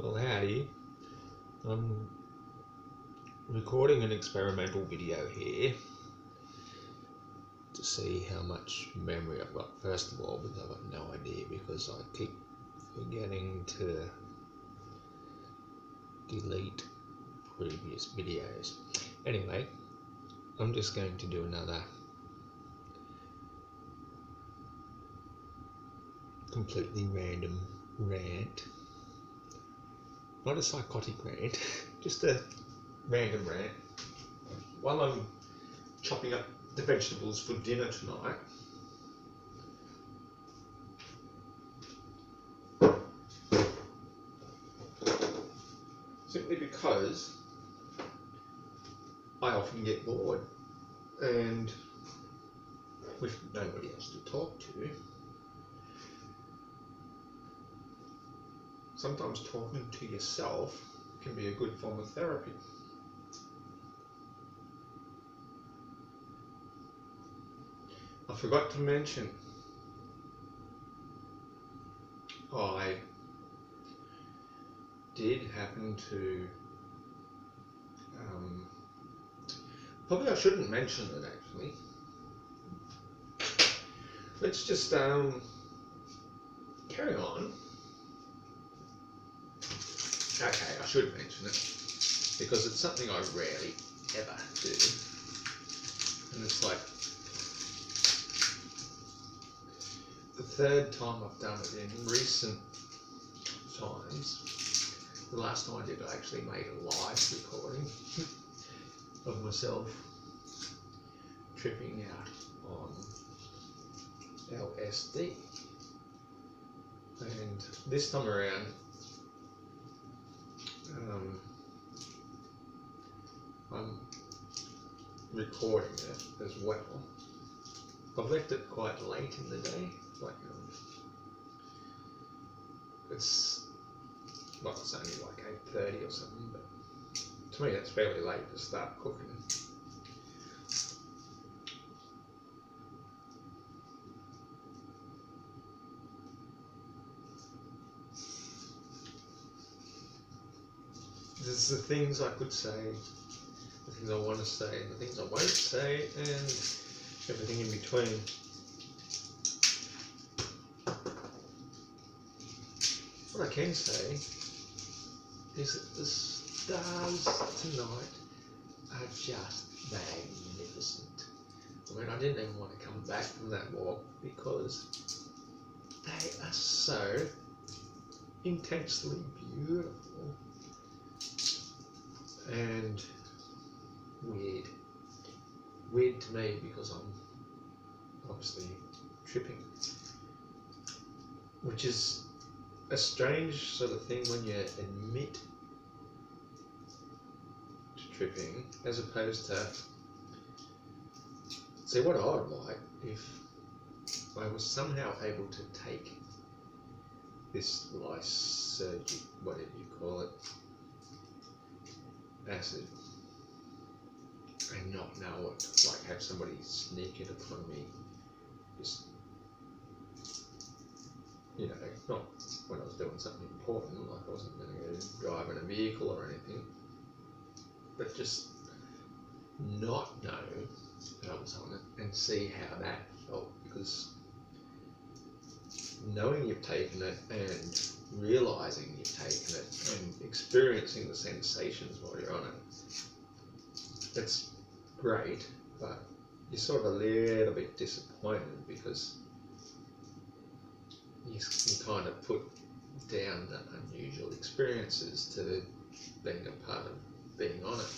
Well, howdy. I'm recording an experimental video here to see how much memory I've got, first of all, because I've got no idea because I keep forgetting to delete previous videos. Anyway, I'm just going to do another completely random rant. Not a psychotic rant, just a random rant. While I'm chopping up the vegetables for dinner tonight, simply because I often get bored and with nobody else to talk to, sometimes talking to yourself can be a good form of therapy. I forgot to mention, I did happen to, probably I shouldn't mention it actually. Let's just carry on. Okay, I should mention it because it's something I rarely ever do, and it's like the third time I've done it in recent times. The last time I did it, I actually made a live recording of myself tripping out on LSD, and this time around I'm recording it as well. I've left it quite late in the day, like it's only like 8:30 or something, but to me that's fairly late to start cooking. There's the things I could say, the things I want to say, and the things I won't say, and everything in between. What I can say is that the stars tonight are just magnificent. I mean, I didn't even want to come back from that walk because they are so intensely beautiful and weird. Weird to me because I'm obviously tripping, which is a strange sort of thing when you admit to tripping, as opposed to, see, what I would like if I was somehow able to take this lysergic, whatever you call it, acid, and not know it, like have somebody sneak it upon me, just, you know, not when I was doing something important, like I wasn't going to go driving a vehicle or anything, but just not know that I was on it and see how that felt, because knowing you've taken it and realising you've taken it and experiencing the sensations while you're on it, it's great, but you're sort of a little bit disappointed because you kind of put down the unusual experiences to being a part of being on it.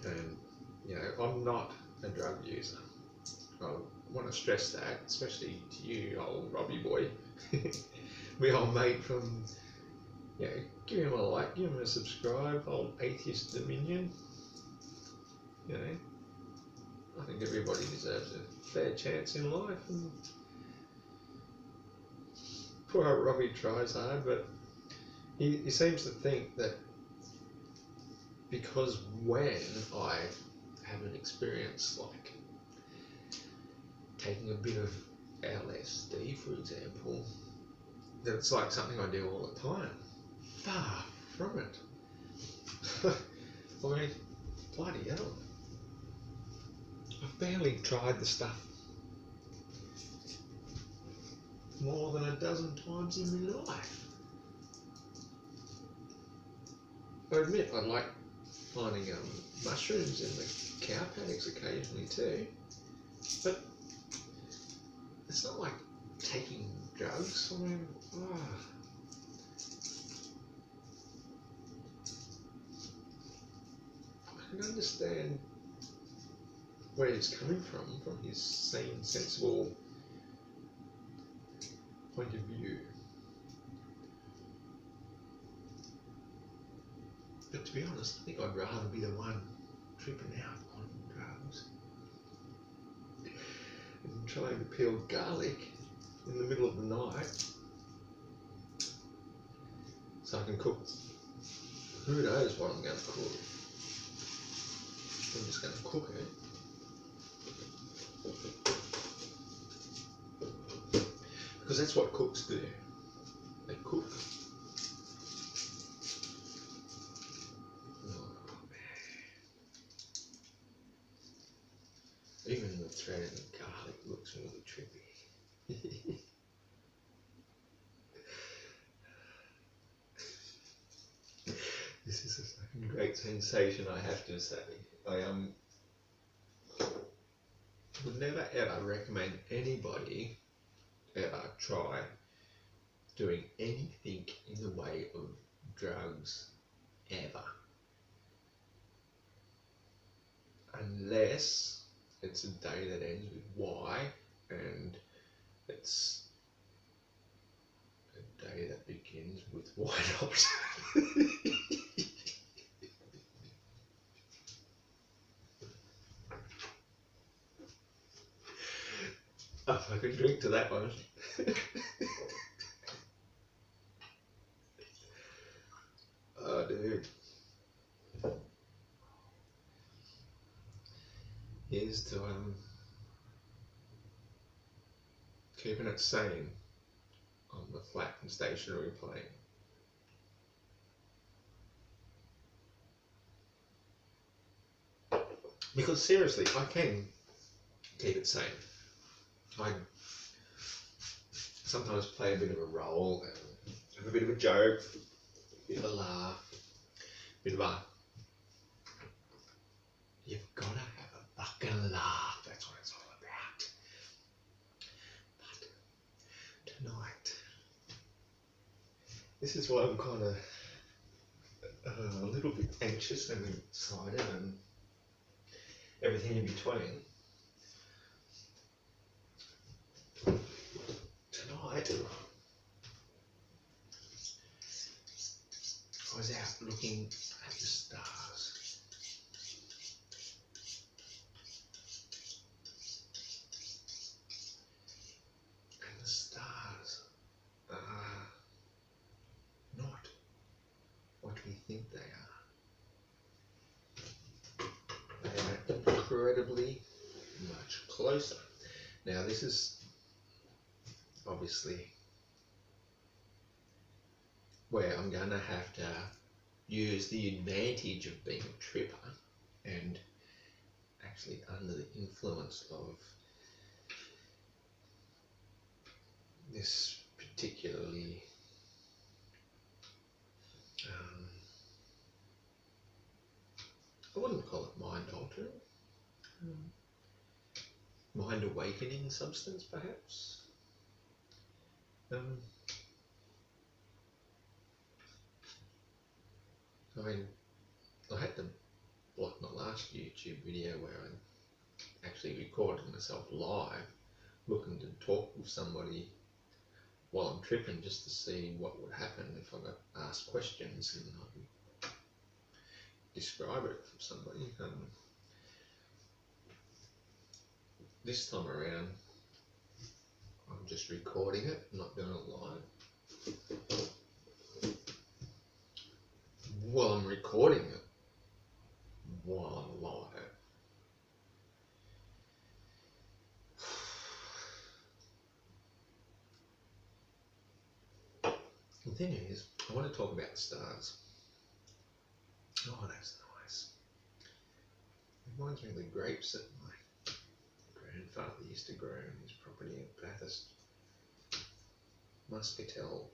And, you know, I'm not a drug user. I want to stress that, especially to you, old Robbie boy, my old mate from, you know, give him a like, give him a subscribe, old Atheist Dominion. You know, I think everybody deserves a fair chance in life, and poor old Robbie tries hard, but he seems to think that because when I have an experience like taking a bit of LSD, for example, that it's like something I do all the time. Far from it. I mean, bloody hell. I've barely tried the stuff more than a dozen times in my life. I admit I like finding mushrooms in the cow paddocks occasionally too, but it's not like taking drugs. I mean, I can understand where he's coming from his sane, sensible point of view. But to be honest, I think I'd rather be the one tripping out on drugs and trying to peel garlic in the middle of the night so I can cook. Who knows what I'm going to cook? I'm just going to cook it. Because that's what cooks do. They cook. Even the thread of the garlic looks really trippy. This is a fucking great sensation, I have to say. I would never ever recommend anybody ever try doing anything in the way of drugs ever. Unless it's a day that ends with Y and it's a day that begins with why not? Oh, I could drink to that one. Oh, dude. Here's to keeping it sane on the flat and stationary plane. Because seriously, I can keep it sane. I sometimes play a bit of a role and have a bit of a joke, a bit of a laugh, a bit of a... You've got to have a fucking laugh, that's what it's all about. But tonight, this is why I'm kind of a little bit anxious and excited and everything in between. Tonight, I was out looking at the stars. And the stars are not what we think they are. They are incredibly much closer. Now this is obviously where I'm going to have to use the advantage of being a tripper and actually under the influence of this particularly I wouldn't call it mind altering, mind awakening substance perhaps. I mean, I had to block my last YouTube video where I actually recorded myself live looking to talk with somebody while I'm tripping just to see what would happen if I got asked questions and I could describe it from somebody. This time around, I'm just recording it, not doing it live. While I'm recording it, while I'm live. The thing is, I want to talk about the stars. Oh, that's nice. Reminds me of the grapes that my grandfather used to grow on his property at Bathurst. Muscatel.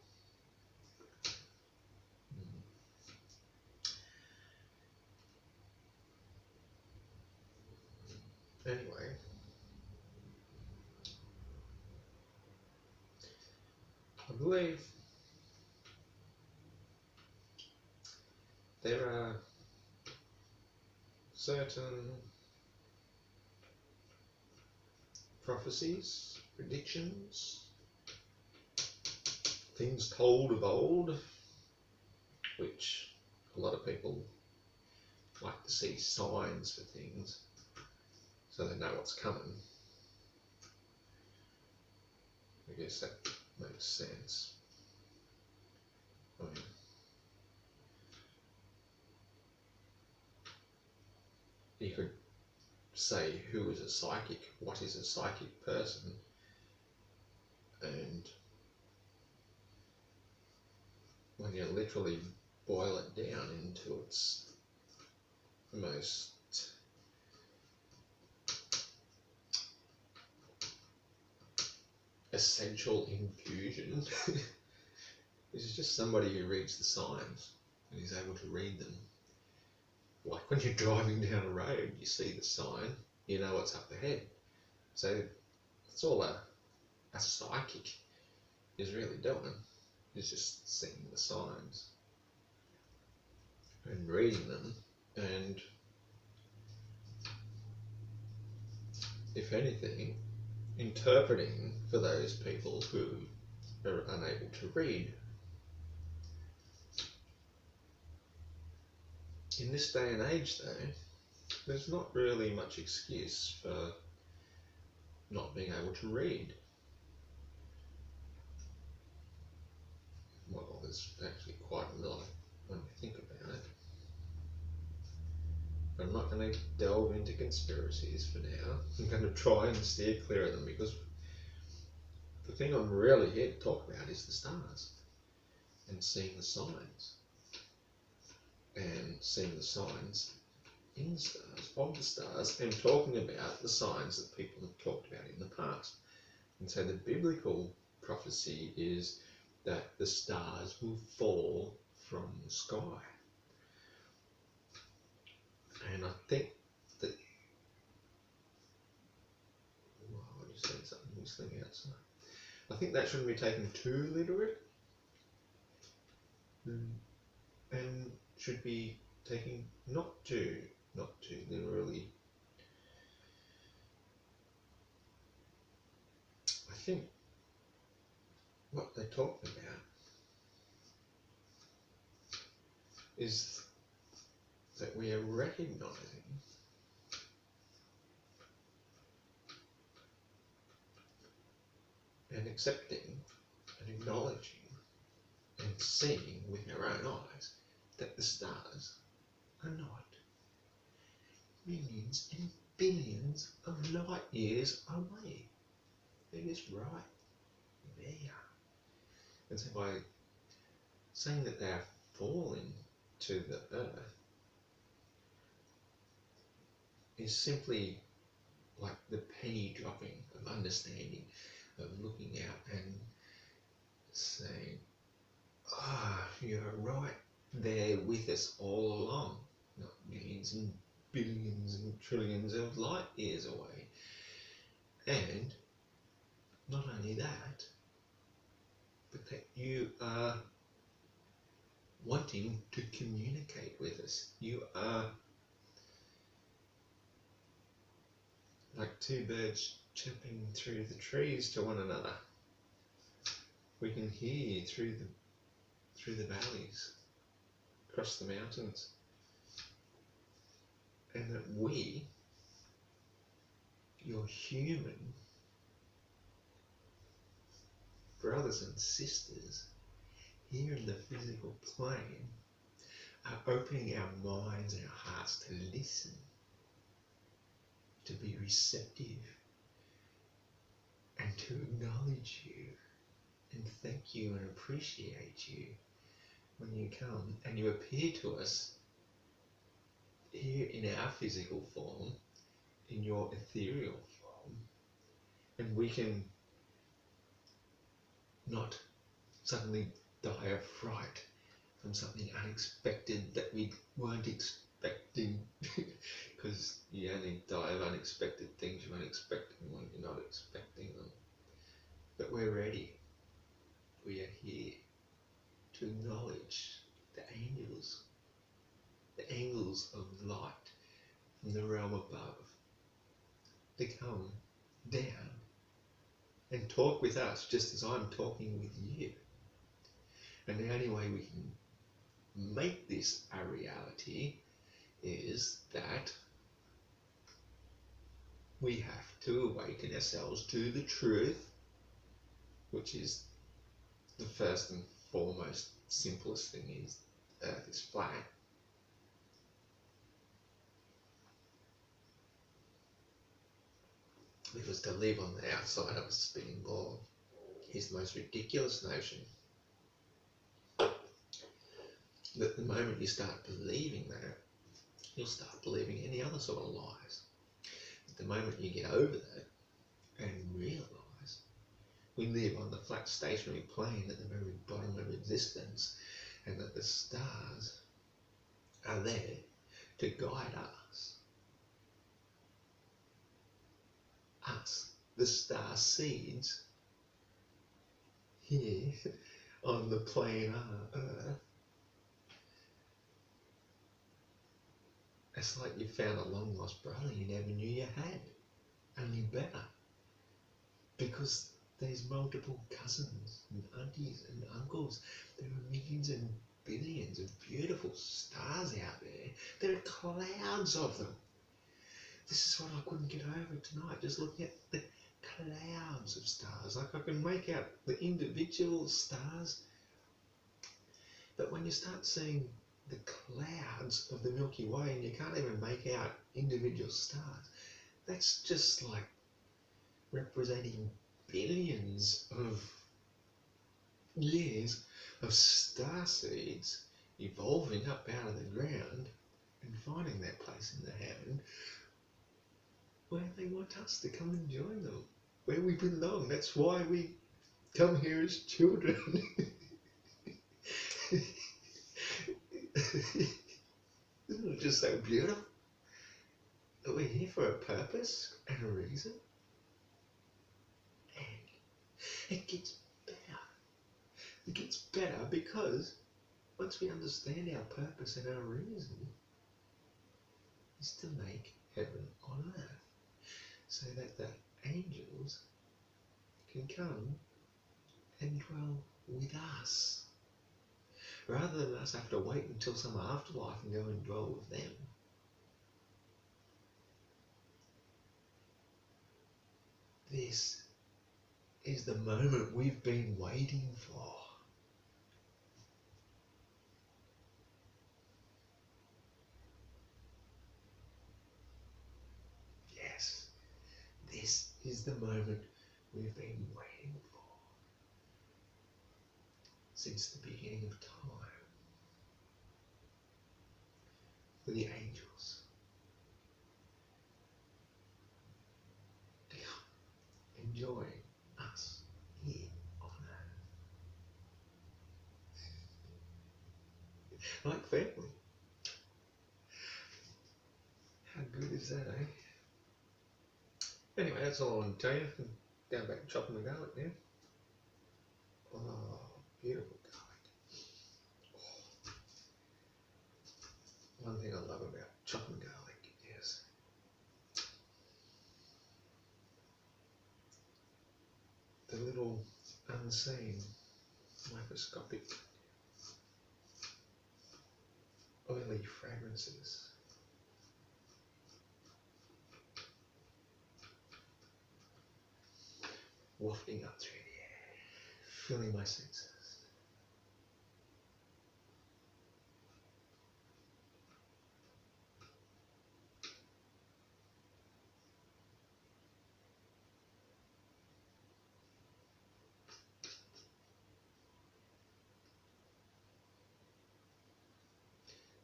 Anyway, I believe there are certain prophecies, predictions, things told of old, which a lot of people like to see signs for things so they know what's coming. I guess that makes sense. I mean, you could say who is a psychic, what is a psychic person, and when you literally boil it down into its most essential infusion, this is just somebody who reads the signs and is able to read them. Like when you're driving down a road, you see the sign, you know what's up ahead. So that's all a psychic is really doing, is just seeing the signs and reading them, and if anything, interpreting for those people who are unable to read. In this day and age though, there's not really much excuse for not being able to read. Well, there's actually quite a lot when you think about it. I'm not going to delve into conspiracies for now. I'm going to try and steer clear of them, because the thing I'm really here to talk about is the stars and seeing the signs. And seeing the signs in the stars, of the stars, and talking about the signs that people have talked about in the past. And so the biblical prophecy is that the stars will fall from the sky. And I think that, oh, I just heard something whistling outside. I think that shouldn't be taken too literally, and should be taken not too literally. I think what they're talking about is that we are recognizing and accepting and acknowledging and seeing with our own eyes that the stars are not millions and billions of light years away. They're just right there. And so by saying that they are falling to the earth is simply like the penny dropping of understanding, of looking out and saying, you're right there with us all along, not millions and billions and trillions of light years away. And not only that, but that you are wanting to communicate with us. You are like two birds chirping through the trees to one another. We can hear you through the valleys, across the mountains, and that we, your human brothers and sisters here in the physical plane, are opening our minds and our hearts to listen, to be receptive, and to acknowledge you and thank you and appreciate you when you come and you appear to us here in our physical form, in your ethereal form, and we can not suddenly die of fright from something unexpected that we weren't expecting, because you only die of unexpected things you weren't expecting when you're not expecting them. But we're ready. We are here to acknowledge the angels of light from the realm above, to come down and talk with us just as I'm talking with you. And the only way we can make this a reality is that we have to awaken ourselves to the truth, which is the first and foremost simplest thing is Earth is flat. Because to live on the outside of a spinning ball is the most ridiculous notion. That the moment you start believing that, you'll start believing any other sort of lies. But the moment you get over that and realise we live on the flat stationary plane at the very bottom of existence, and that the stars are there to guide us, the star seeds, here on the planar Earth. It's like you found a long lost brother you never knew you had, only better. Because there's multiple cousins and aunties and uncles. There are millions and billions of beautiful stars out there. There are clouds of them. This is what I couldn't get over tonight, just looking at the clouds of stars. Like I can make out the individual stars, but when you start seeing the clouds of the Milky Way and you can't even make out individual stars, that's just like representing billions of years of star seeds evolving up out of the ground and finding their place in the heaven where they want us to come and join them, where we belong. That's why we come here as children. Isn't it just so beautiful that we're here for a purpose and a reason? And it gets better. It gets better because once we understand our purpose and our reason is to make heaven on earth, so that the angels can come and dwell with us, rather than us have to wait until some afterlife and go and dwell with them. This is the moment we've been waiting for. Yes, this is the moment we've been waiting for since the beginning of time. For the angels to come and join us here on earth. Like family. How good is that, eh? Anyway, that's all I want to tell you. Going back and chopping the garlic now. Oh, beautiful garlic. Oh. One thing I love about chopping garlic is the little unseen microscopic oily fragrances wafting up through the air, filling my senses.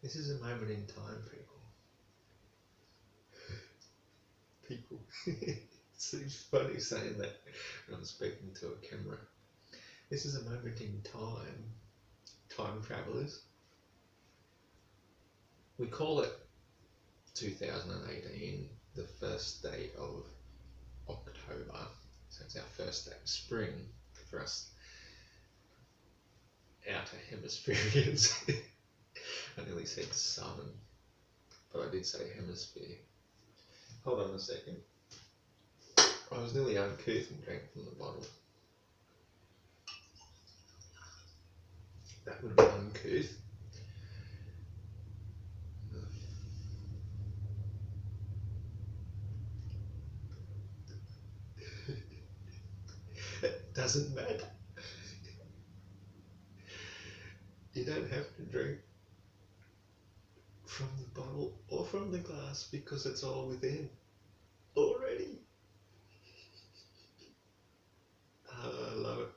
This is a moment in time, people. It seems funny saying that when I'm speaking to a camera. This is a moment in time travellers. We call it 2018, the first day of October, so it's our first day of spring for us outer hemispherians. I nearly said sun, but I did say hemisphere. Hold on a second. I was nearly uncouth and drank from the bottle. That would have been uncouth. It doesn't matter. You don't have to drink from the bottle or from the glass because it's all within already. I love it.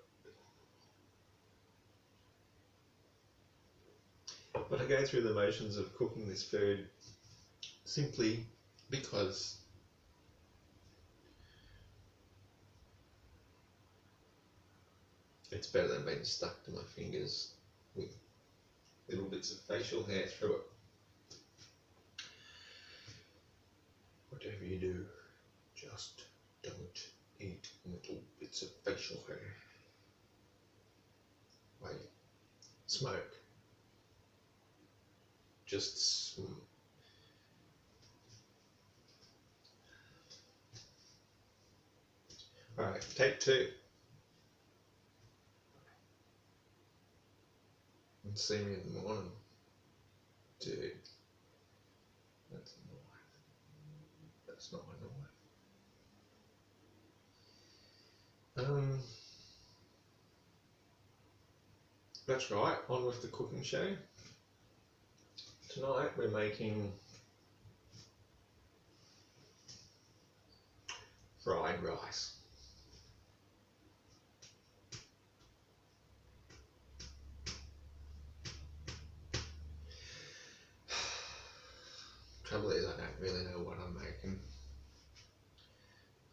But I go through the motions of cooking this food simply because it's better than being stuck to my fingers with little bits of facial hair through it. Whatever you do, just don't eat little bits of facial hair. Wait, smoke. Just Alright, take 2. And see me in the morning. Dude. That's a knife. That's not a knife. That's right, on with the cooking show. Tonight we're making fried rice. Trouble is, I don't really know what I'm making,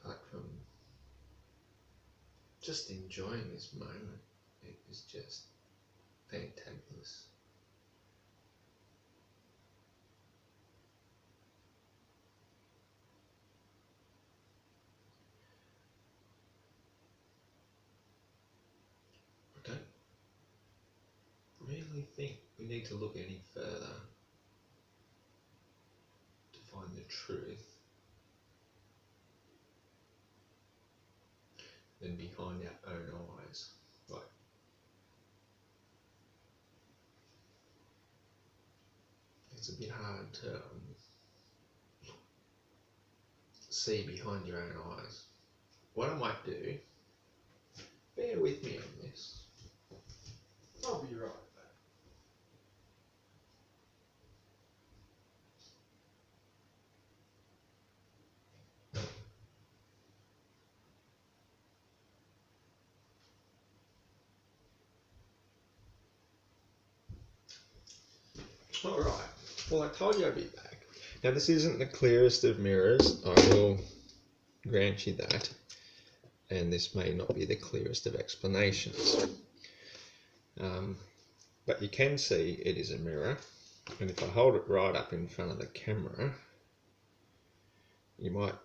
apart from just enjoying this moment. It is just fantabulous. I don't really think we need to look any further to find the truth than behind our own eyes. Like, it's a bit hard to see behind your own eyes. What I might do, bear with me on this. I'll be right back. Alright, well I told you I'd be back. Now this isn't the clearest of mirrors, I will grant you that. And this may not be the clearest of explanations. But you can see it is a mirror, and if I hold it right up in front of the camera, you might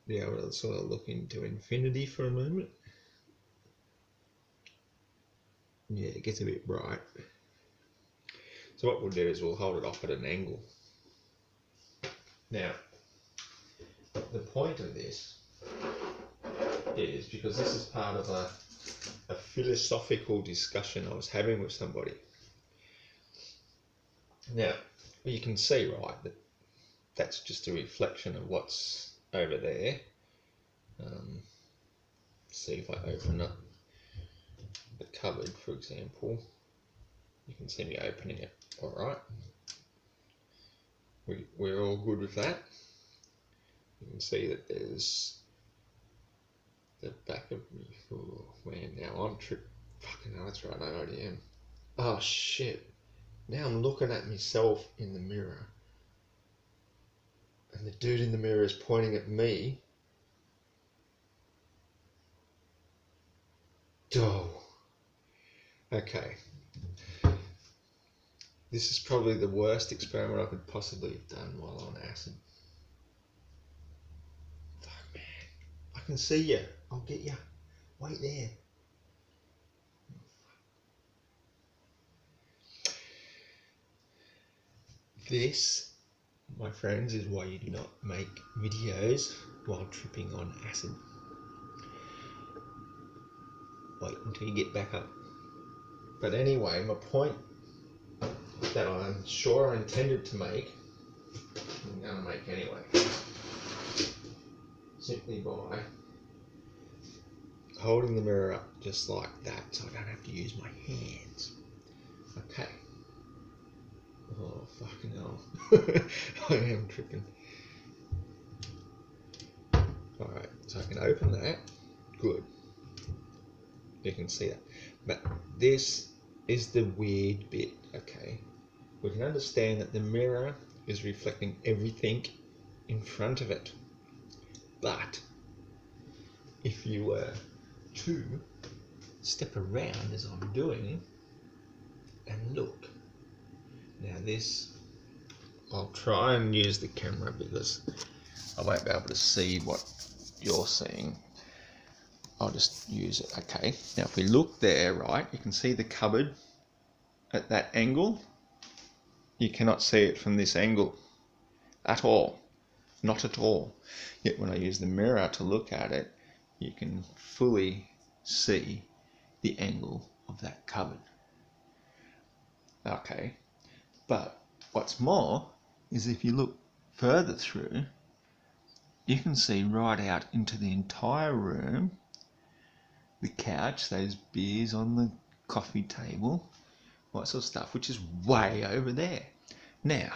be able to sort of look into infinity for a moment. Yeah, it gets a bit bright. So what we'll do is we'll hold it off at an angle. Now, the point of this is, because this is part of a philosophical discussion I was having with somebody. Now, you can see, right, that that's just a reflection of what's over there. See if I open up the cupboard, for example, you can see me opening it. All right, we're all good with that. You can see that there's the back of me. Oh man, now I'm fucking hell, that's right, I already am. Oh shit. Now I'm looking at myself in the mirror, and the dude in the mirror is pointing at me. Oh. Okay. This is probably the worst experiment I could possibly have done while on acid. Fuck, man. I can see you. I'll get you. Wait there. This, my friends, is why you do not make videos while tripping on acid. Wait until you get back up. But anyway, my point that I'm sure I intended to make, I'm going to make anyway, simply by holding the mirror up just like that so I don't have to use my hands. Okay. Oh, fucking hell. I am tripping. Alright, so I can open that. Good. You can see that. But this is the weird bit, okay? We can understand that the mirror is reflecting everything in front of it. But if you were to step around as I'm doing and look, now this, I'll try and use the camera because I won't be able to see what you're seeing. I'll just use it. Okay, now if we look there, right, you can see the cupboard at that angle. You cannot see it from this angle at all, not at all. Yet when I use the mirror to look at it, you can fully see the angle of that cupboard. Okay, but what's more is if you look further through, you can see right out into the entire room, the couch, those beers on the coffee table, all that sort of stuff, which is way over there. Now,